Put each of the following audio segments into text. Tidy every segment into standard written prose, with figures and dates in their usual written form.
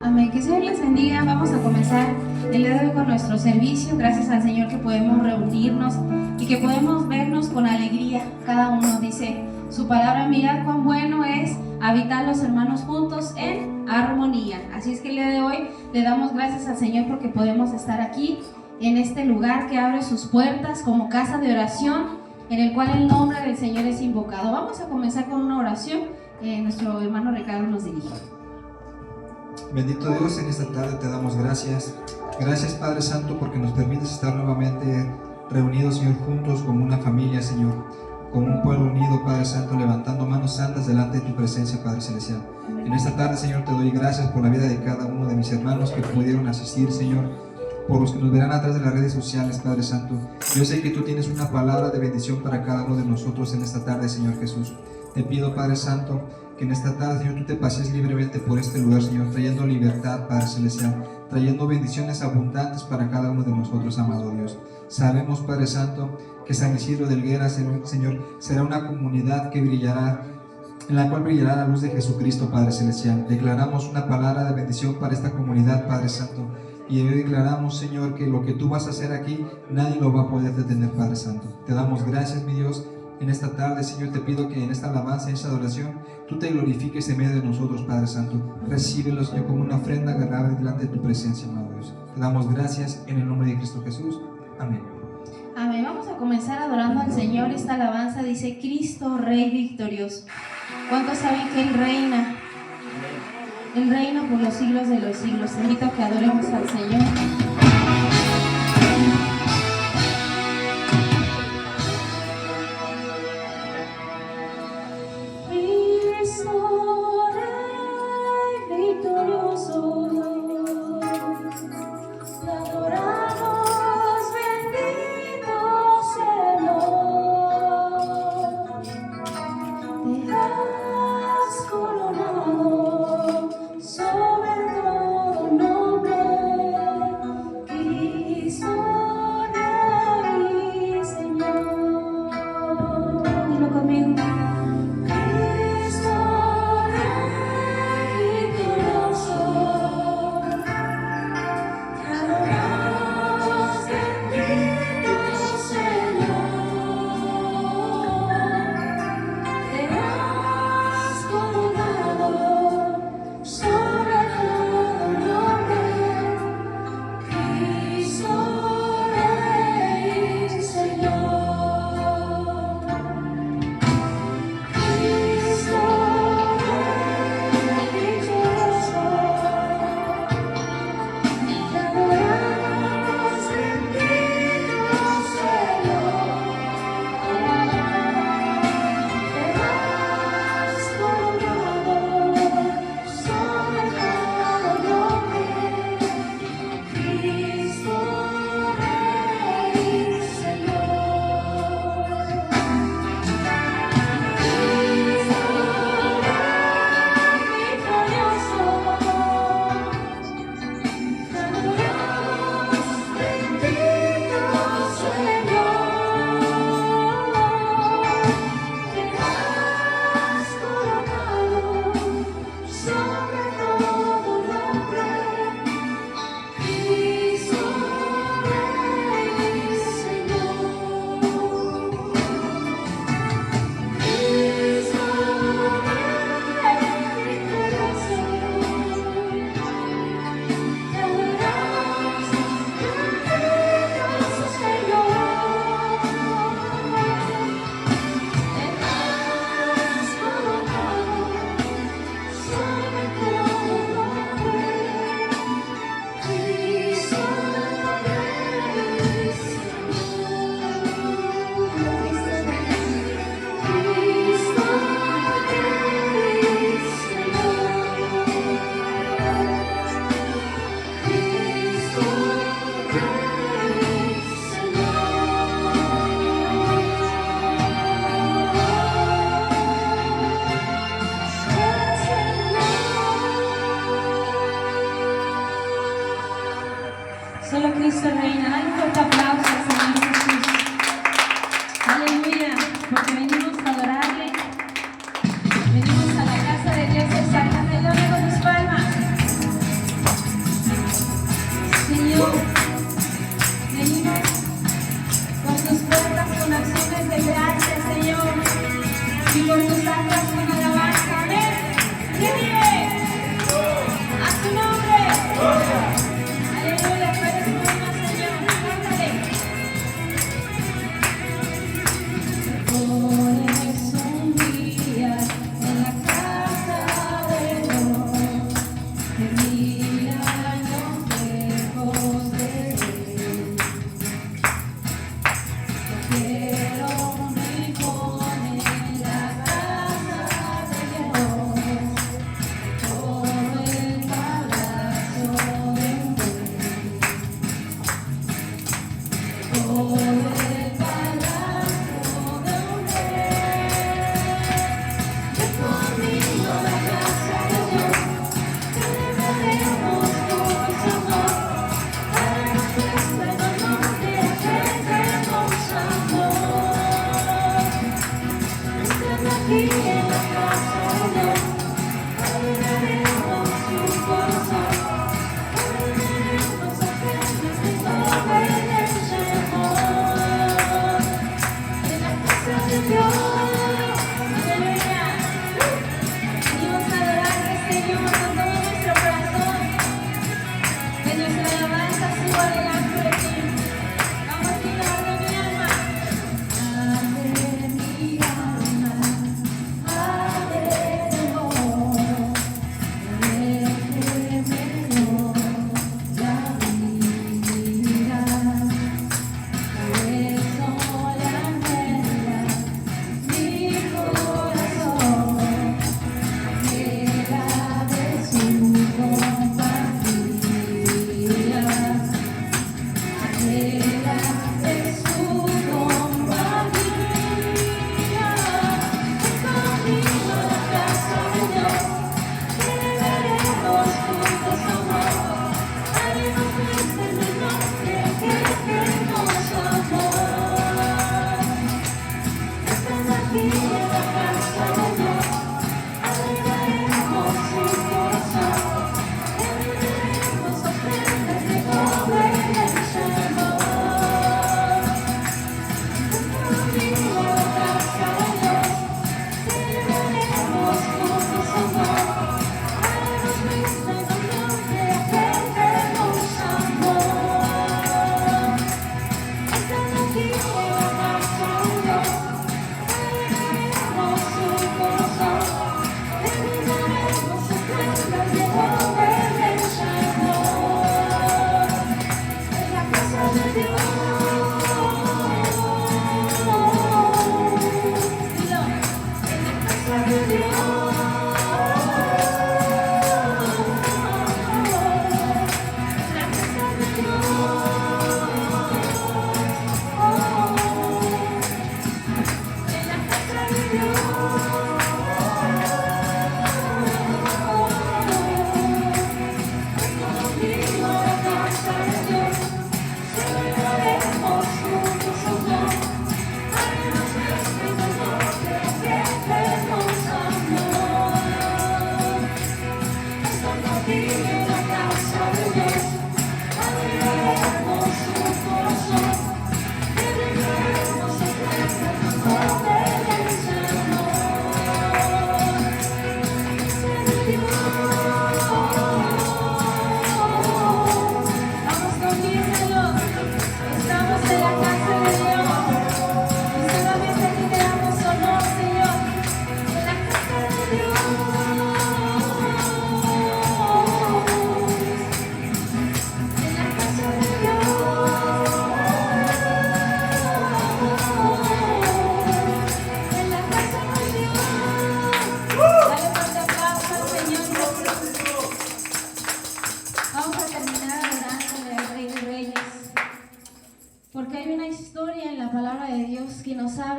Amén, que el Señor les bendiga. Vamos a comenzar el día de hoy con nuestro servicio. Gracias al Señor que podemos reunirnos y que podemos vernos con alegría. Cada uno dice su palabra, mirad cuán bueno es habitar los hermanos juntos en armonía. Así es que el día de hoy le damos gracias al Señor porque podemos estar aquí en este lugar que abre sus puertas como casa de oración, en el cual el nombre del Señor es invocado. Vamos a comenzar con una oración. Nuestro hermano Ricardo nos dirige. Bendito Dios, en esta tarde te damos gracias. Gracias, Padre Santo, porque nos permites estar nuevamente reunidos, Señor, juntos como una familia, Señor, como un pueblo unido, Padre Santo, levantando manos santas delante de tu presencia, Padre Celestial. En esta tarde, Señor, te doy gracias por la vida de cada uno de mis hermanos que pudieron asistir, Señor, por los que nos verán atrás de las redes sociales, Padre Santo. Yo sé que tú tienes una palabra de bendición para cada uno de nosotros en esta tarde, Señor Jesús. Te pido, Padre Santo, que en esta tarde, Señor, tú te pases libremente por este lugar, Señor, trayendo libertad, Padre Celestial, trayendo bendiciones abundantes para cada uno de nosotros, amado Dios. Sabemos, Padre Santo, que San Isidro de Helguera, Señor, será una comunidad que brillará, en la cual brillará la luz de Jesucristo, Padre Celestial. Declaramos una palabra de bendición para esta comunidad, Padre Santo, y hoy declaramos, Señor, que lo que tú vas a hacer aquí, nadie lo va a poder detener, Padre Santo. Te damos gracias, mi Dios. En esta tarde, Señor, te pido que en esta alabanza, en esta adoración, tú te glorifiques en medio de nosotros, Padre Santo. Recíbelo, Señor, como una ofrenda agradable delante de tu presencia, amado Dios. Te damos gracias en el nombre de Cristo Jesús. Amén. Amén. Vamos a comenzar adorando al Señor. Esta alabanza dice: Cristo, Rey victorioso. ¿Cuántos saben que Él reina? Él reina por los siglos de los siglos. Te invito a que adoremos al Señor. Solo Cristo reina. Dale un fuerte aplauso al Señor Jesús. Aleluya, porque venimos a adorarle. Venimos a la casa de Dios, exactamente. Dale con tus palmas.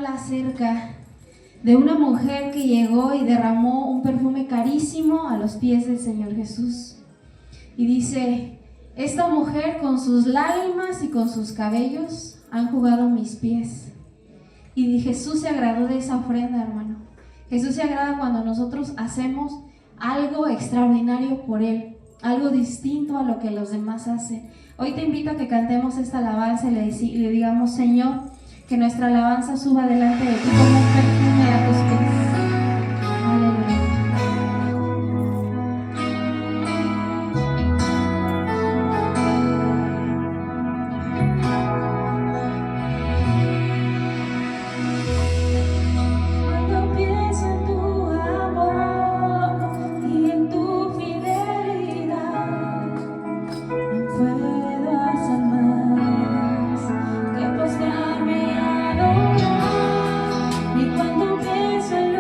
Acerca de una mujer que llegó y derramó un perfume carísimo a los pies del Señor Jesús. Y dice, esta mujer con sus lágrimas y con sus cabellos han jugado mis pies. Y Jesús se agradó de esa ofrenda, hermano. Jesús se agrada cuando nosotros hacemos algo extraordinario por Él, algo distinto a lo que los demás hacen. Hoy te invito a que cantemos esta alabanza y le digamos, Señor, que nuestra alabanza suba delante de ti como un perfume a tus pies. Aleluya. Cuando pienso en tu amor y en tu fidelidad, no puedo hacer más que postrarme a adorar. Y cuando pienso en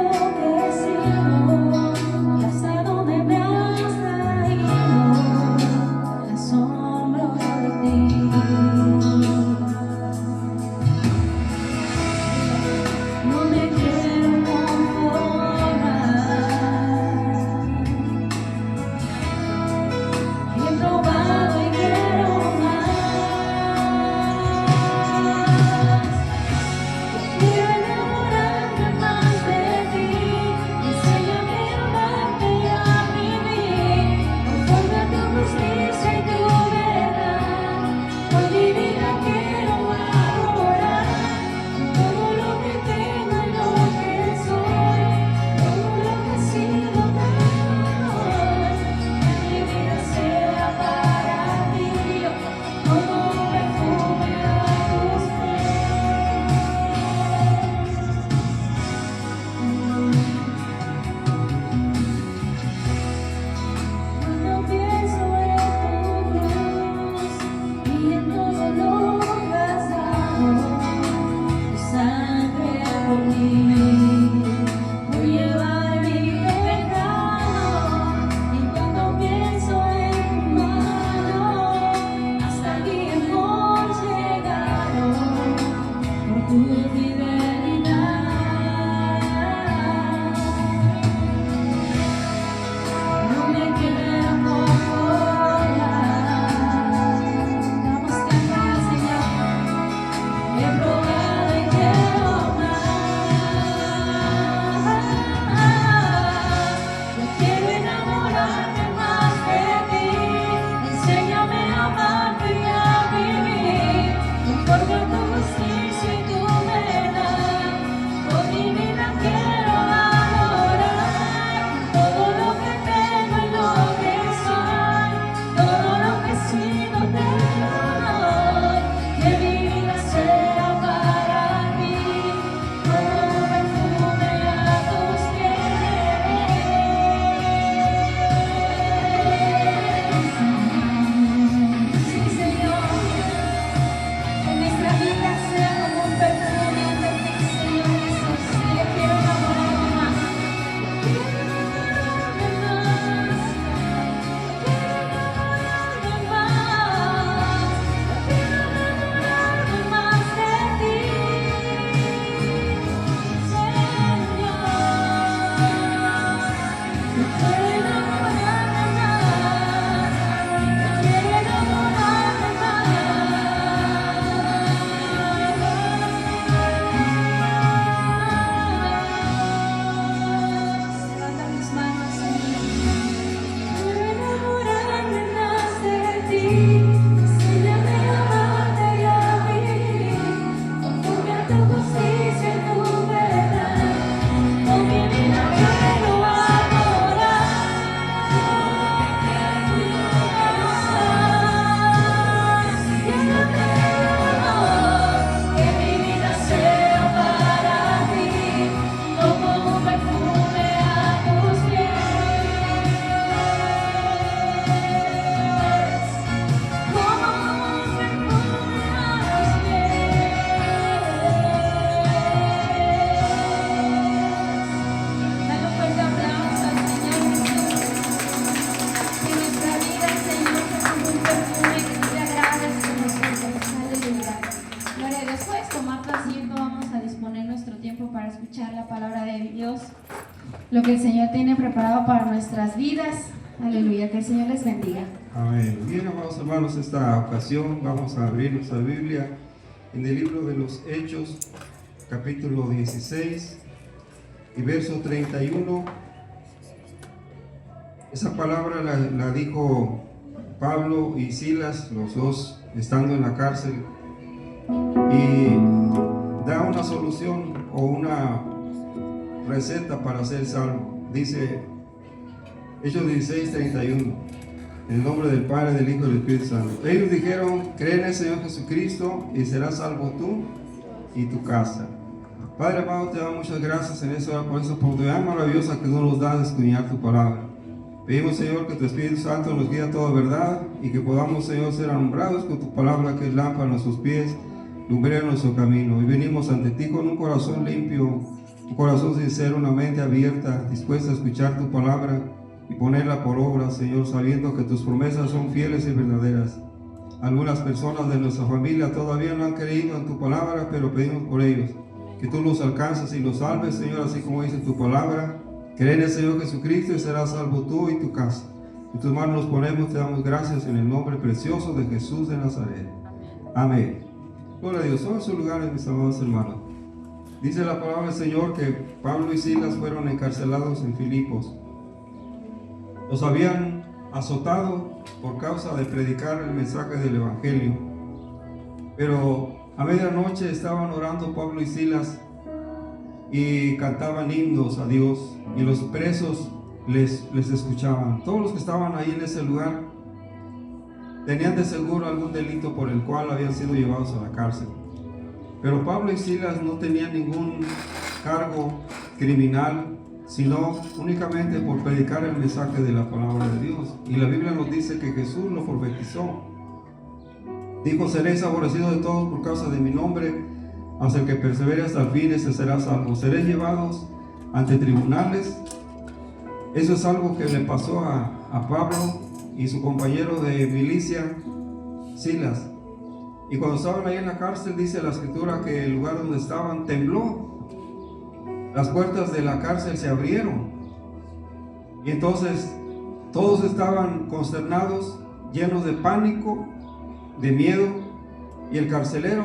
lo que el Señor tiene preparado para nuestras vidas. Aleluya, que el Señor les bendiga. Amén. Bien, amados hermanos, esta ocasión vamos a abrir nuestra Biblia en el libro de los Hechos, capítulo 16 y verso 31. Esa palabra la dijo Pablo y Silas, los dos estando en la cárcel, y da una solución o una receta para ser salvo. Dice Hechos 16, 31, en el nombre del Padre, del Hijo y del Espíritu Santo. Ellos dijeron: cree en el Señor Jesucristo y serás salvo tú y tu casa. Padre amado, te damos muchas gracias en esta hora por esa oportunidad maravillosa que tú nos das de escudriñar tu palabra. Pedimos, Señor, que tu Espíritu Santo nos guíe a toda verdad y que podamos, Señor, ser alumbrados con tu palabra, que es lámpara a nuestros pies, lumbrera nuestro camino. Y venimos ante ti con un corazón limpio, un corazón sincero, una mente abierta, dispuesta a escuchar tu palabra y ponerla por obra, Señor, sabiendo que tus promesas son fieles y verdaderas. Algunas personas de nuestra familia todavía no han creído en tu palabra, pero pedimos por ellos que tú los alcances y los salves, Señor, así como dice tu palabra. Cree en el Señor Jesucristo y serás salvo tú y tu casa. En tus manos nos ponemos, te damos gracias en el nombre precioso de Jesús de Nazaret. Amén. Gloria a Dios. Son sus lugares, mis amados hermanos. Dice la palabra del Señor que Pablo y Silas fueron encarcelados en Filipos. Los habían azotado por causa de predicar el mensaje del Evangelio. Pero a medianoche estaban orando Pablo y Silas y cantaban himnos a Dios, y los presos les escuchaban. Todos los que estaban ahí en ese lugar tenían de seguro algún delito por el cual habían sido llevados a la cárcel. Pero Pablo y Silas no tenían ningún cargo criminal, sino únicamente por predicar el mensaje de la palabra de Dios. Y la Biblia nos dice que Jesús lo profetizó. Dijo: seréis aborrecidos de todos por causa de mi nombre, mas el que persevere hasta el fin, ese será salvo. Seréis llevados ante tribunales. Eso es algo que le pasó a Pablo y su compañero de milicia, Silas. Y cuando estaban ahí en la cárcel, dice la escritura que el lugar donde estaban tembló. Las puertas de la cárcel se abrieron. Y entonces todos estaban consternados, llenos de pánico, de miedo. Y el carcelero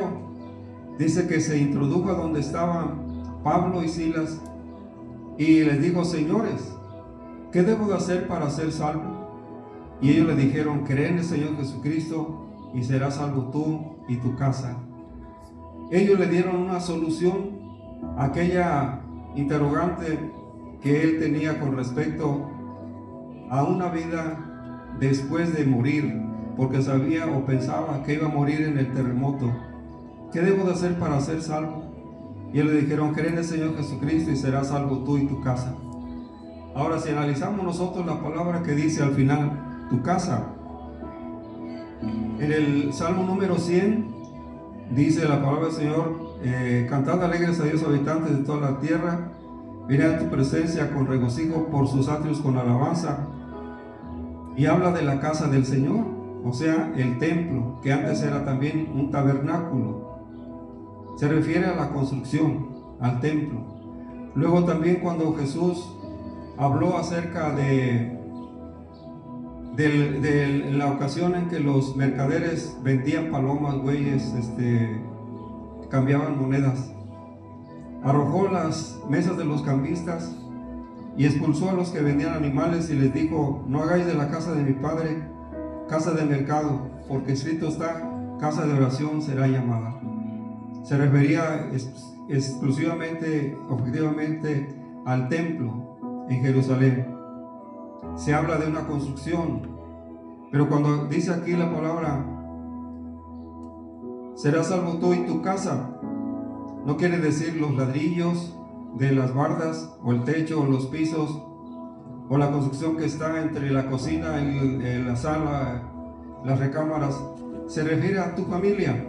dice que se introdujo a donde estaban Pablo y Silas y les dijo: señores, ¿qué debo de hacer para ser salvo? Y ellos le dijeron: cree en el Señor Jesucristo y serás salvo tú y tu casa. Ellos le dieron una solución a aquella interrogante que él tenía con respecto a una vida después de morir, porque sabía o pensaba que iba a morir en el terremoto. ¿Qué debo de hacer para ser salvo? Y ellos le dijeron: cree en el Señor Jesucristo y serás salvo tú y tu casa. Ahora, si analizamos nosotros la palabra que dice al final, tu casa, en el Salmo número 100 dice la palabra del Señor: cantad alegres a Dios, habitantes de toda la tierra, mirad tu presencia con regocijo, por sus atrios con alabanza. Y habla de la casa del Señor, o sea, el templo, que antes era también un tabernáculo. Se refiere a la construcción, al templo. Luego también cuando Jesús habló acerca de la ocasión en que los mercaderes vendían palomas, bueyes, cambiaban monedas, arrojó las mesas de los cambistas y expulsó a los que vendían animales y les dijo: no hagáis de la casa de mi padre casa de mercado, porque escrito está: casa de oración será llamada. Se refería exclusivamente, objetivamente, al templo en Jerusalén. Se habla de una construcción, pero cuando dice aquí la palabra serás salvo tú y tu casa, no quiere decir los ladrillos de las bardas o el techo o los pisos o la construcción que está entre la cocina y la sala, las recámaras. Se refiere a tu familia,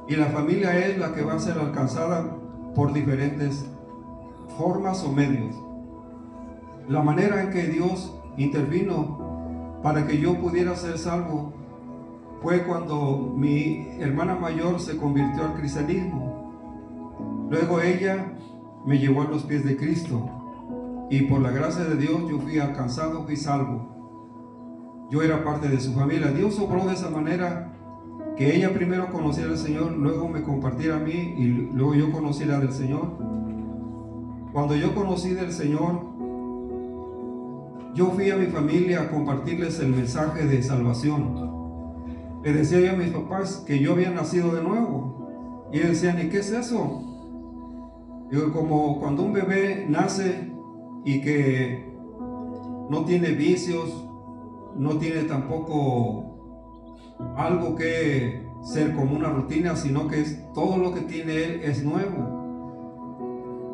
y la familia es la que va a ser alcanzada por diferentes formas o medios. La manera en que Dios intervino para que yo pudiera ser salvo fue cuando mi hermana mayor se convirtió al cristianismo. Luego ella me llevó a los pies de Cristo. y por la gracia de Dios yo fui alcanzado, fui salvo. Yo era parte de su familia. Dios obró de esa manera que ella primero conociera al Señor, luego me compartiera a mí y luego yo conociera del Señor. Cuando yo conocí del Señor, yo fui a mi familia a compartirles el mensaje de salvación. Le decía yo a mis papás que yo había nacido de nuevo. Y ellos decían, ¿y qué es eso? Digo, como cuando un bebé nace y que no tiene vicios, no tiene tampoco algo que ser como una rutina, sino que todo lo que tiene él es nuevo.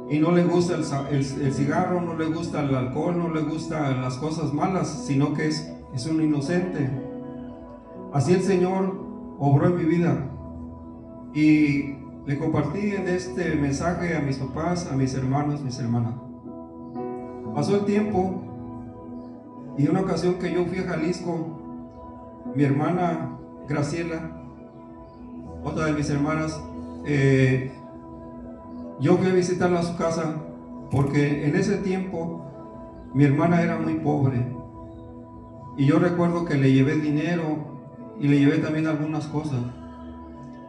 Y no le gusta el cigarro, no le gusta el alcohol, no le gustan las cosas malas, sino que es un inocente. Así el Señor obró en mi vida. Y le compartí en este mensaje a mis papás, a mis hermanos, mis hermanas. Pasó el tiempo y una ocasión que yo fui a Jalisco, mi hermana Graciela, otra de mis hermanas, yo fui a visitarla a su casa porque en ese tiempo mi hermana era muy pobre y yo recuerdo que le llevé dinero y le llevé también algunas cosas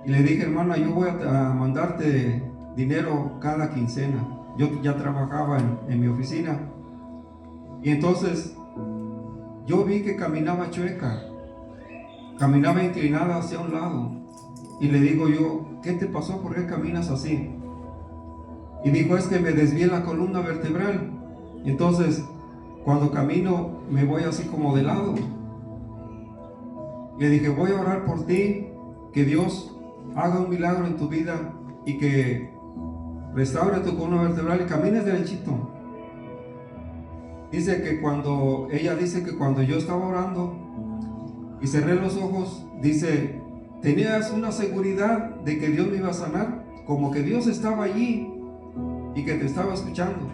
y le dije, hermana, yo voy a mandarte dinero cada quincena. Yo ya trabajaba en mi oficina y entonces yo vi que caminaba chueca, caminaba inclinada hacia un lado y le digo yo, ¿qué te pasó? ¿Por qué caminas así? Y dijo, es que me desvié la columna vertebral. Entonces, cuando camino, me voy así como de lado. Le dije, voy a orar por ti, que Dios haga un milagro en tu vida y que restaure tu columna vertebral y camines derechito. Ella dice que cuando yo estaba orando y cerré los ojos, dice, tenías una seguridad de que Dios me iba a sanar, como que Dios estaba allí y que te estaba escuchando.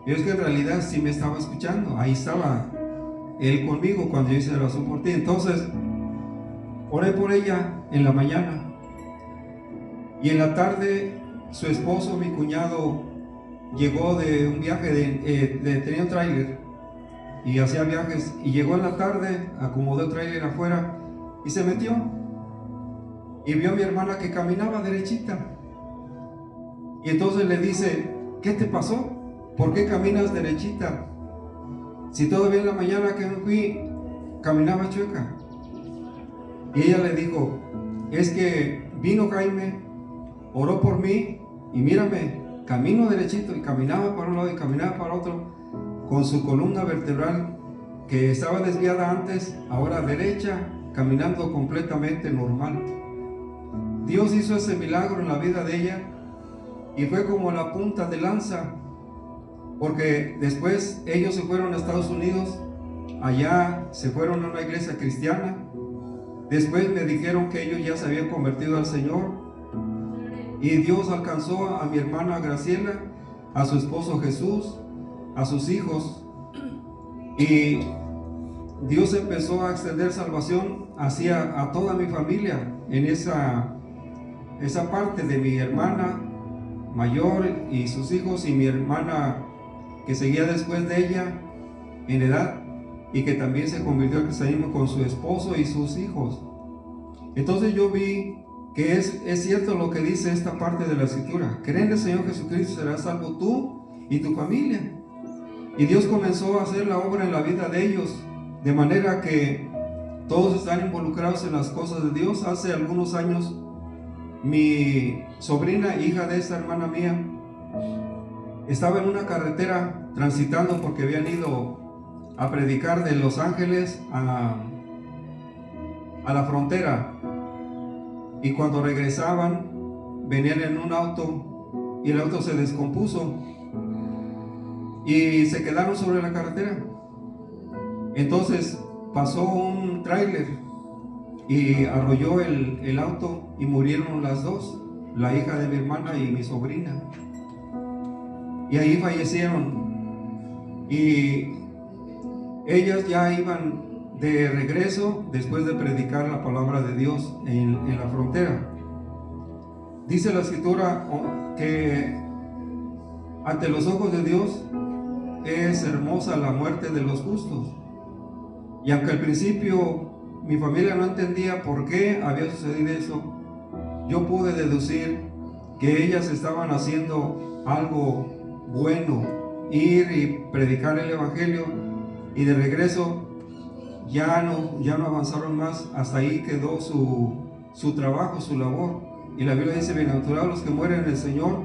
Y es que en realidad sí me estaba escuchando, ahí estaba Él conmigo cuando yo hice la oración por ti. Entonces oré por ella en la mañana y en la tarde su esposo, mi cuñado, llegó de un viaje, tenía un tráiler y hacía viajes y llegó en la tarde, acomodó el tráiler afuera y se metió y vio a mi hermana que caminaba derechita. Y entonces le dice, ¿qué te pasó? ¿Por qué caminas derechita? Si todavía en la mañana que me fui, caminaba chueca. Y ella le dijo, es que vino Jaime, oró por mí y mírame, camino derechito, y caminaba para un lado y caminaba para otro, con su columna vertebral que estaba desviada antes, ahora derecha, caminando completamente normal. Dios hizo ese milagro en la vida de ella. Y fue como la punta de lanza, porque después ellos se fueron a Estados Unidos, allá se fueron a una iglesia cristiana, después me dijeron que ellos ya se habían convertido al Señor, y Dios alcanzó a mi hermana Graciela, a su esposo Jesús, a sus hijos, y Dios empezó a extender salvación hacia a toda mi familia, en esa parte de mi hermana mayor y sus hijos y mi hermana que seguía después de ella en edad y que también se convirtió al cristianismo con su esposo y sus hijos. Entonces yo vi que es cierto lo que dice esta parte de la escritura: cree en el Señor Jesucristo, serás salvo tú y tu familia. Y Dios comenzó a hacer la obra en la vida de ellos, de manera que todos están involucrados en las cosas de Dios. Hace algunos años mi sobrina, hija de esta hermana mía, estaba en una carretera transitando porque habían ido a predicar de Los Ángeles a la frontera, y cuando regresaban venían en un auto y el auto se descompuso y se quedaron sobre la carretera. Entonces pasó un tráiler y arrolló el auto y murieron las dos, la hija de mi hermana y mi sobrina, y ahí fallecieron. Y ellas ya iban de regreso después de predicar la palabra de Dios en la frontera. Dice la escritura que ante los ojos de Dios es hermosa la muerte de los justos. Y aunque al principio mi familia no entendía por qué había sucedido eso, yo pude deducir que ellas estaban haciendo algo bueno, ir y predicar el evangelio, y de regreso ya no avanzaron más. Hasta ahí quedó su trabajo, su labor. Y la Biblia dice: bienaventurados los que mueren en el Señor,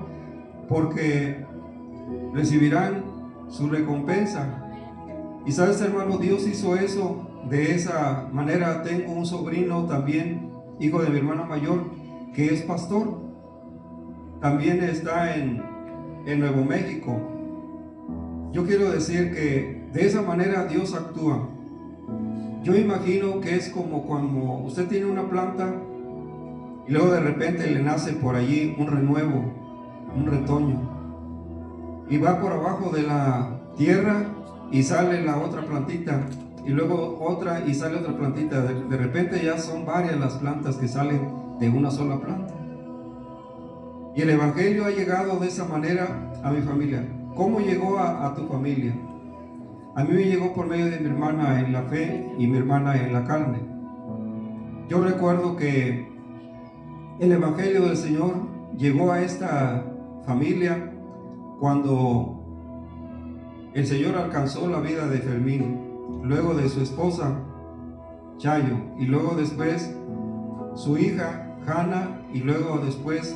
porque recibirán su recompensa. Y sabes, hermano, Dios hizo eso de esa manera. Tengo un sobrino también, hijo de mi hermana mayor, que es pastor. También está en Nuevo México. Yo quiero decir que de esa manera Dios actúa. Yo imagino que es como cuando usted tiene una planta y luego de repente le nace por allí un renuevo, un retoño, y va por abajo de la tierra y sale la otra plantita, y luego otra y sale otra plantita. De repente ya son varias las plantas que salen de una sola planta. Y el evangelio ha llegado de esa manera a mi familia. ¿Cómo llegó a tu familia? A mí me llegó por medio de mi hermana en la fe y mi hermana en la carne. Yo recuerdo que el evangelio del Señor llegó a esta familia cuando el Señor alcanzó la vida de Fermín, luego de su esposa Chayo, y luego después su hija Hanna, y luego después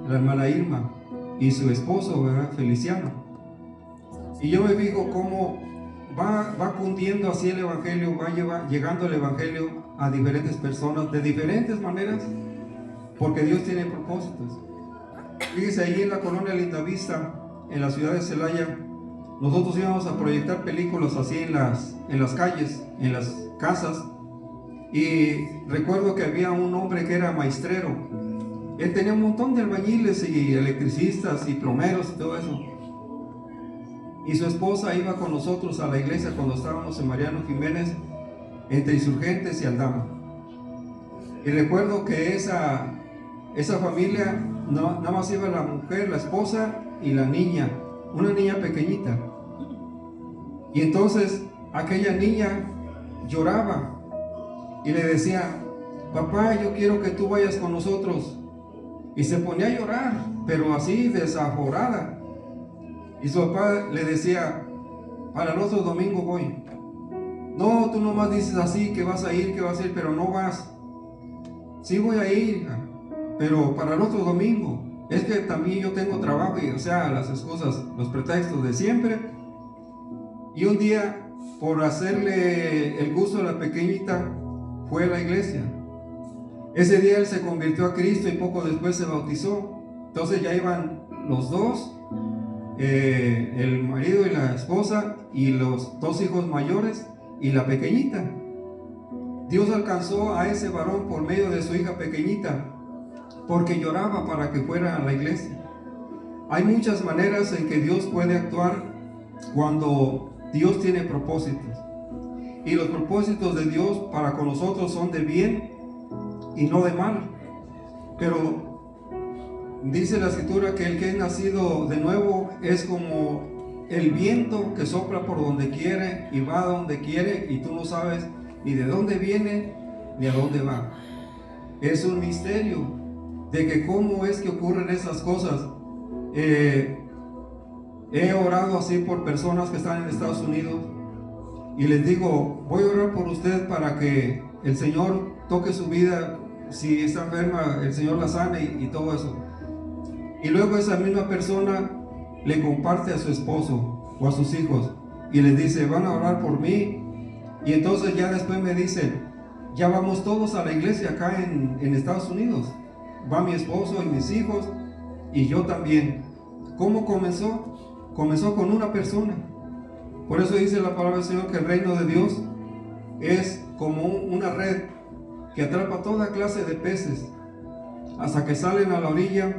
la hermana Irma y su esposo, ¿verdad?, Feliciano. Y yo me fijo cómo va cundiendo así el evangelio, llegando el evangelio a diferentes personas de diferentes maneras, porque Dios tiene propósitos. Fíjese, ahí en la colonia Lindavista, en la ciudad de Celaya, nosotros íbamos a proyectar películas así en las calles, en las casas, y recuerdo que había un hombre que era maestrero. Él tenía un montón de albañiles y electricistas y plomeros y todo eso. Y su esposa iba con nosotros a la iglesia cuando estábamos en Mariano Jiménez, entre Insurgentes y Aldama. Y recuerdo que esa familia, nada más iba la mujer, la esposa y la niña, una niña pequeñita. Y entonces aquella niña lloraba y le decía: papá, yo quiero que tú vayas con nosotros. Y se ponía a llorar, pero así desaforada. Y su papá le decía: para el otro domingo voy. No, tú nomás dices así que vas a ir, pero no vas. Sí voy a ir, hija, pero para el otro domingo. Es que también yo tengo trabajo, y o sea, las excusas, los pretextos de siempre. Y un día, por hacerle el gusto a la pequeñita, fue a la iglesia. Ese día él se convirtió a Cristo y poco después se bautizó. Entonces ya iban los dos, el marido y la esposa, y los dos hijos mayores y la pequeñita. Dios alcanzó a ese varón por medio de su hija pequeñita, porque lloraba para que fuera a la iglesia. Hay muchas maneras en que Dios puede actuar cuando Dios tiene propósitos. Y los propósitos de Dios para con nosotros son de bien y no de mal. Pero dice la escritura que el que es nacido de nuevo es como el viento que sopla por donde quiere y va a donde quiere, y tú no sabes ni de dónde viene ni a dónde va. Es un misterio de que cómo es que ocurren esas cosas. He orado así por personas que están en Estados Unidos, y les digo: voy a orar por usted para que el Señor toque su vida. Si está enferma, el Señor la sane y todo eso. Y luego esa misma persona le comparte a su esposo o a sus hijos y les dice: van a orar por mí. Y entonces ya después me dicen: ya vamos todos a la iglesia acá en Estados Unidos. Va mi esposo y mis hijos y yo también. ¿Cómo comenzó? Comenzó con una persona. Por eso dice la palabra del Señor que el reino de Dios es como una red que atrapa toda clase de peces hasta que salen a la orilla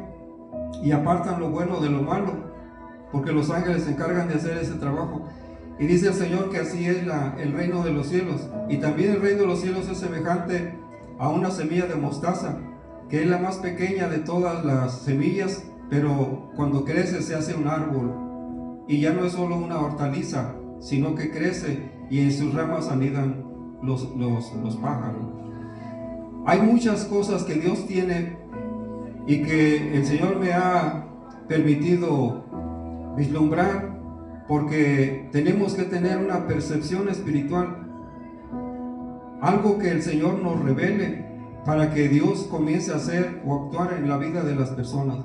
y apartan lo bueno de lo malo, porque los ángeles se encargan de hacer ese trabajo. Y dice el Señor que así es el reino de los cielos. Y también el reino de los cielos es semejante a una semilla de mostaza, que es la más pequeña de todas las semillas, pero cuando crece se hace un árbol y ya no es solo una hortaliza, sino que crece y en sus ramas anidan los pájaros. Hay muchas cosas que Dios tiene y que el Señor me ha permitido vislumbrar, porque tenemos que tener una percepción espiritual, algo que el Señor nos revele para que Dios comience a hacer o actuar en la vida de las personas.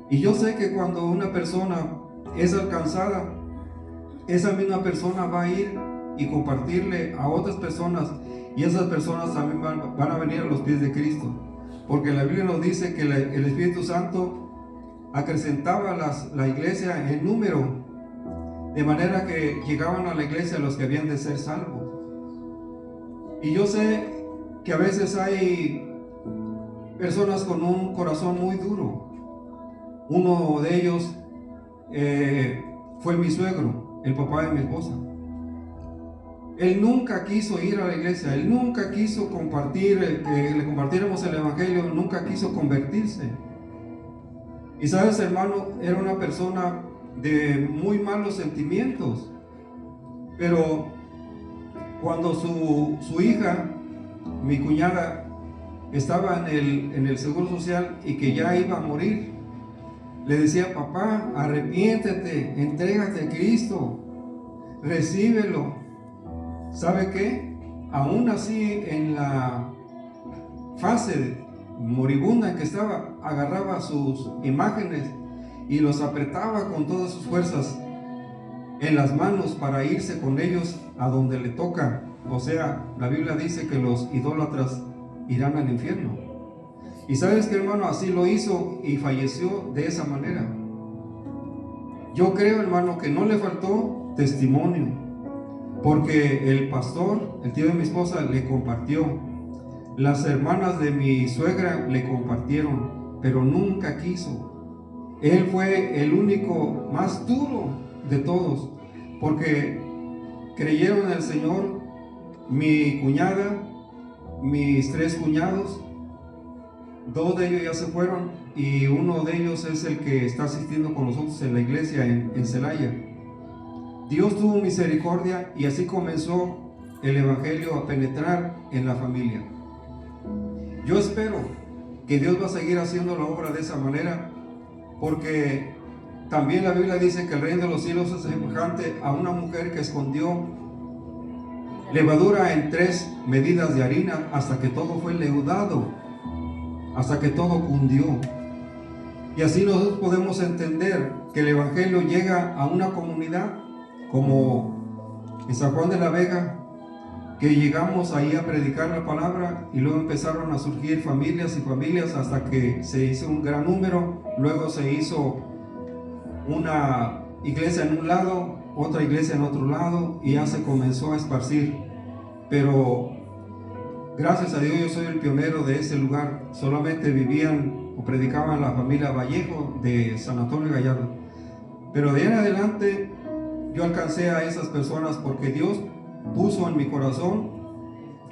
Y yo sé que cuando una persona es alcanzada, esa misma persona va a ir y compartirle a otras personas, y esas personas también van a venir a los pies de Cristo, porque la Biblia nos dice que el Espíritu Santo acrecentaba la iglesia en número, de manera que llegaban a la iglesia los que habían de ser salvos. Y yo sé que a veces hay personas con un corazón muy duro. Uno de ellos fue mi suegro, el papá de mi esposa. Él nunca quiso ir a la iglesia, él nunca quiso compartir, que le compartiéramos el evangelio, nunca quiso convertirse. Y sabes, hermano, era una persona de muy malos sentimientos. Pero cuando su hija, mi cuñada, estaba en el seguro social y que ya iba a morir, le decía: papá, arrepiéntete, entrégate a Cristo, recíbelo. ¿Sabe qué? Aún así, en la fase moribunda en que estaba, agarraba sus imágenes y los apretaba con todas sus fuerzas en las manos para irse con ellos a donde le toca. O sea, la Biblia dice que los idólatras irán al infierno. Y sabes que, hermano, así lo hizo y falleció de esa manera. Yo creo, hermano, que no le faltó testimonio, porque el pastor, el tío de mi esposa, le compartió. Las hermanas de mi suegra le compartieron, pero nunca quiso. Él fue el único más duro de todos, porque creyeron en el Señor mi cuñada, mis 3 cuñados. 2 de ellos ya se fueron y uno de ellos es el que está asistiendo con nosotros en la iglesia en Celaya. Dios tuvo misericordia y así comenzó el evangelio a penetrar en la familia. Yo espero que Dios va a seguir haciendo la obra de esa manera, porque también la Biblia dice que el reino de los cielos es semejante a una mujer que escondió levadura en 3 medidas de harina hasta que todo fue leudado, hasta que todo cundió. Y así nosotros podemos entender que el evangelio llega a una comunidad, como en San Juan de la Vega, que llegamos ahí a predicar la palabra y luego empezaron a surgir familias y familias hasta que se hizo un gran número. Luego se hizo una iglesia en un lado, otra iglesia en otro lado, y ya se comenzó a esparcir. Pero gracias a Dios yo soy el pionero de ese lugar. Solamente vivían o predicaban la familia Vallejo de San Antonio Gallardo. Pero de ahí en adelante yo alcancé a esas personas porque Dios puso en mi corazón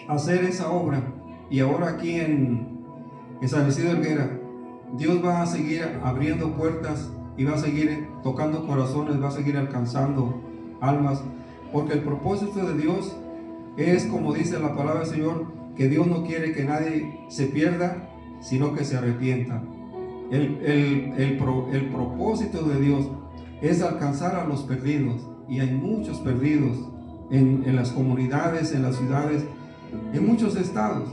hacer esa obra. Y ahora aquí en San Isidro Helguera, Dios va a seguir abriendo puertas y va a seguir tocando corazones, va a seguir alcanzando almas, porque el propósito de Dios es, como dice la palabra del Señor, que Dios no quiere que nadie se pierda, sino que se arrepienta. El propósito de Dios es alcanzar a los perdidos, y hay muchos perdidos en las comunidades, en las ciudades, en muchos estados.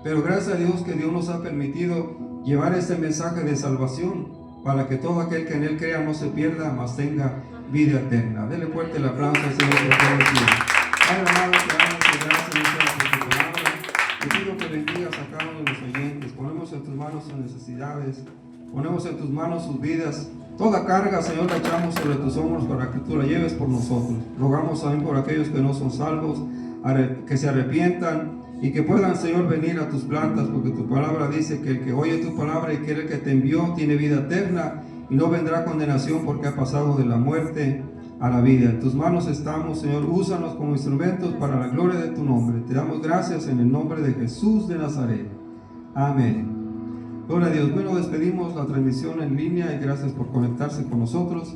Pero gracias a Dios que Dios nos ha permitido llevar este mensaje de salvación para que todo aquel que en Él crea no se pierda, mas tenga vida eterna. Dele fuerte el aplauso al Señor por todo el tiempo. Padre amado, te damos gracias por tu palabra. Te pido que bendigas a cada uno de los oyentes. Ponemos en tus manos sus necesidades, ponemos en tus manos sus vidas. Toda carga, Señor, la echamos sobre tus hombros para que tú la lleves por nosotros. Rogamos también por aquellos que no son salvos, que se arrepientan y que puedan, Señor, venir a tus plantas, porque tu palabra dice que el que oye tu palabra y que el que te envió tiene vida eterna y no vendrá condenación porque ha pasado de la muerte a la vida. En tus manos estamos, Señor, úsanos como instrumentos para la gloria de tu nombre. Te damos gracias en el nombre de Jesús de Nazaret. Amén. Gloria a Dios. Bueno, despedimos la transmisión en línea y gracias por conectarse con nosotros.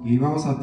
y vamos a